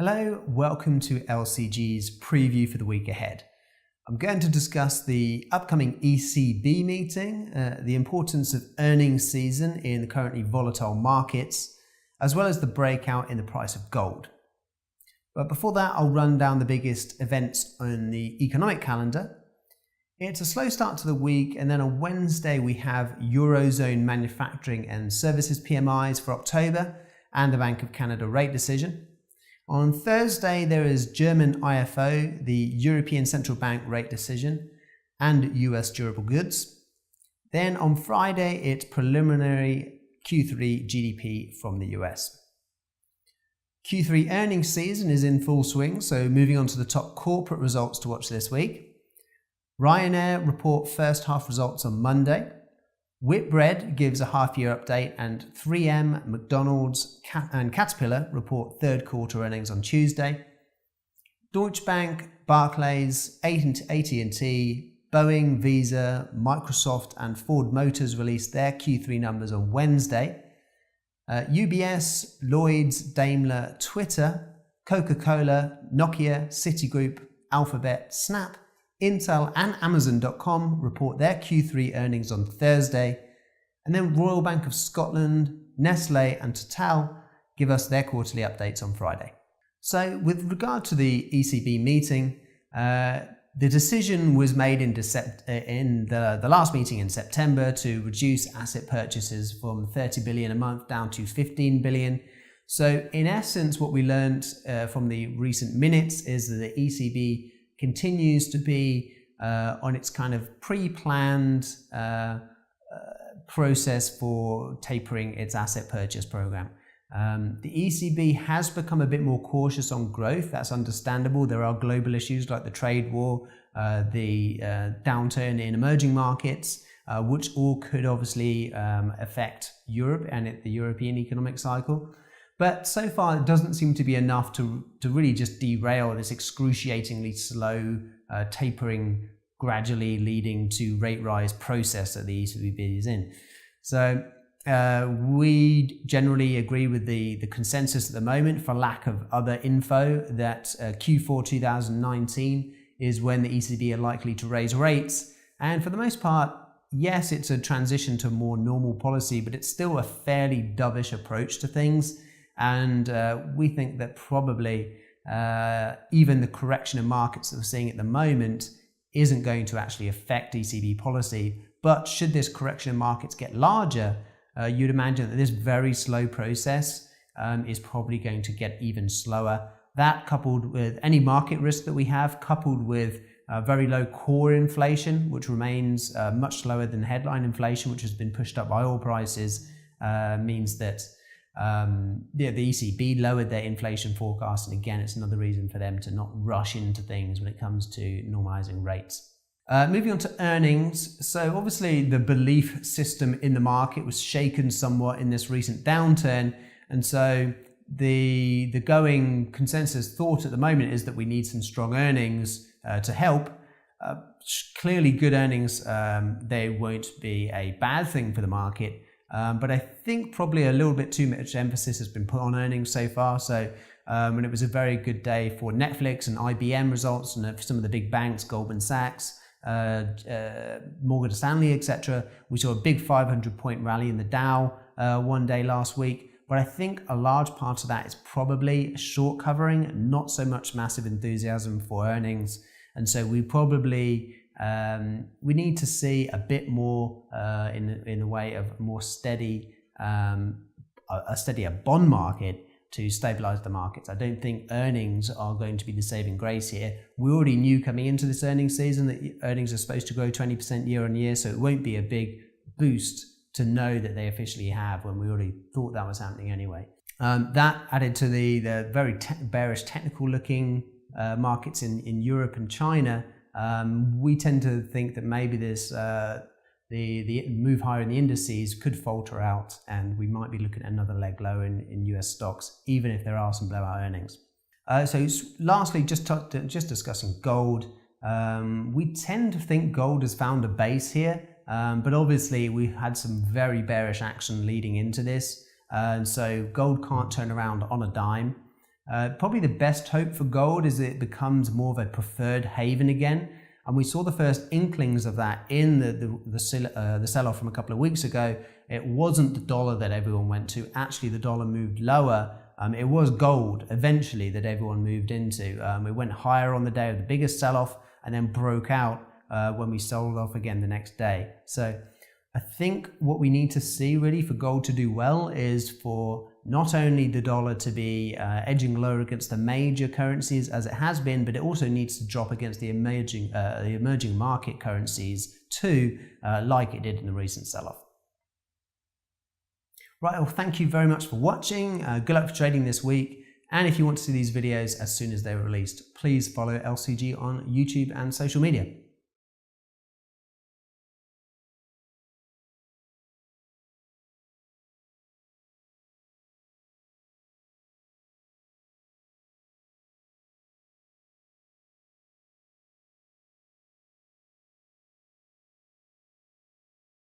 Hello, welcome to LCG's preview for the week ahead. I'm going to discuss the upcoming ECB meeting, the importance of earnings season in the currently volatile markets, as well as the breakout in the price of gold. But before that, I'll run down the biggest events on the economic calendar. It's a slow start to the week, and then on Wednesday we have Eurozone manufacturing and services PMIs for October and the Bank of Canada rate decision. On Thursday, there is German IFO, the European Central Bank rate decision, and US durable goods. Then on Friday, it's preliminary Q3 GDP from the US. Q3 earnings season is in full swing, so moving on to the top corporate results to watch this week. Ryanair report first half results on Monday. Whitbread gives a half-year update, and 3M, McDonald's and Caterpillar report third quarter earnings on Tuesday. Deutsche Bank, Barclays, AT&T, Boeing, Visa, Microsoft and Ford Motors released their Q3 numbers on Wednesday. UBS, Lloyds, Daimler, Twitter, Coca-Cola, Nokia, Citigroup, Alphabet, Snap, Intel and Amazon.com report their Q3 earnings on Thursday, and then Royal Bank of Scotland, Nestle and Total give us their quarterly updates on Friday. So with regard to the ECB meeting, the decision was made in the last meeting in September to reduce asset purchases from 30 billion a month down to 15 billion. So in essence, what we learned from the recent minutes is that the ECB continues to be on its kind of pre-planned process for tapering its asset purchase program. The ECB has become a bit more cautious on growth. That's understandable. There are global issues like the trade war, the downturn in emerging markets, which all could obviously affect Europe and the European economic cycle. But so far, it doesn't seem to be enough to really just derail this excruciatingly slow tapering, gradually leading to rate rise process that the ECB is in. So we generally agree with the consensus at the moment, for lack of other info, that Q4 2019 is when the ECB are likely to raise rates. And for the most part, yes, it's a transition to more normal policy, but it's still a fairly dovish approach to things. And we think that probably even the correction in markets that we're seeing at the moment isn't going to actually affect ECB policy. But should this correction in markets get larger, you'd imagine that this very slow process is probably going to get even slower. That, coupled with any market risk that we have, coupled with very low core inflation, which remains much slower than headline inflation, which has been pushed up by oil prices, means that the ECB lowered their inflation forecast, and again, it's another reason for them to not rush into things when it comes to normalizing rates. Moving on to earnings. So obviously the belief system in the market was shaken somewhat in this recent downturn, and so the going consensus thought at the moment is that we need some strong earnings to help. Clearly good earnings, they won't be a bad thing for the market. But I think probably a little bit too much emphasis has been put on earnings so far. So when it was a very good day for Netflix and IBM results, and for some of the big banks, Goldman Sachs, Morgan Stanley, etc., we saw a big 500-point rally in the Dow one day last week. But I think a large part of that is probably short covering, not so much massive enthusiasm for earnings. And so we probably we need to see a bit more in the way of more steady, a steadier bond market to stabilize the markets. I don't think earnings are going to be the saving grace here. We already knew coming into this earnings season that earnings are supposed to grow 20% year on year, so it won't be a big boost to know that they officially have, when we already thought that was happening anyway. That added to the very bearish technical looking markets in Europe and China. We tend to think that maybe this the move higher in the indices could falter out, and we might be looking at another leg lower in US stocks, even if there are some blowout earnings. So lastly, just discussing gold. We tend to think gold has found a base here, but obviously we've had some very bearish action leading into this, and so gold can't turn around on a dime. Probably the best hope for gold is that it becomes more of a preferred haven again. And we saw the first inklings of that in the sell-off from a couple of weeks ago. It wasn't the dollar that everyone went to. Actually, the dollar moved lower. It was gold eventually that everyone moved into. It went higher on the day of the biggest sell-off and then broke out when we sold off again the next day. So I think what we need to see really for gold to do well is for not only the dollar to be edging lower against the major currencies as it has been, but it also needs to drop against the emerging market currencies too, like it did in the recent sell-off. Right, well, thank you very much for watching. Good luck for trading this week. And if you want to see these videos as soon as they're released, please follow LCG on YouTube and social media.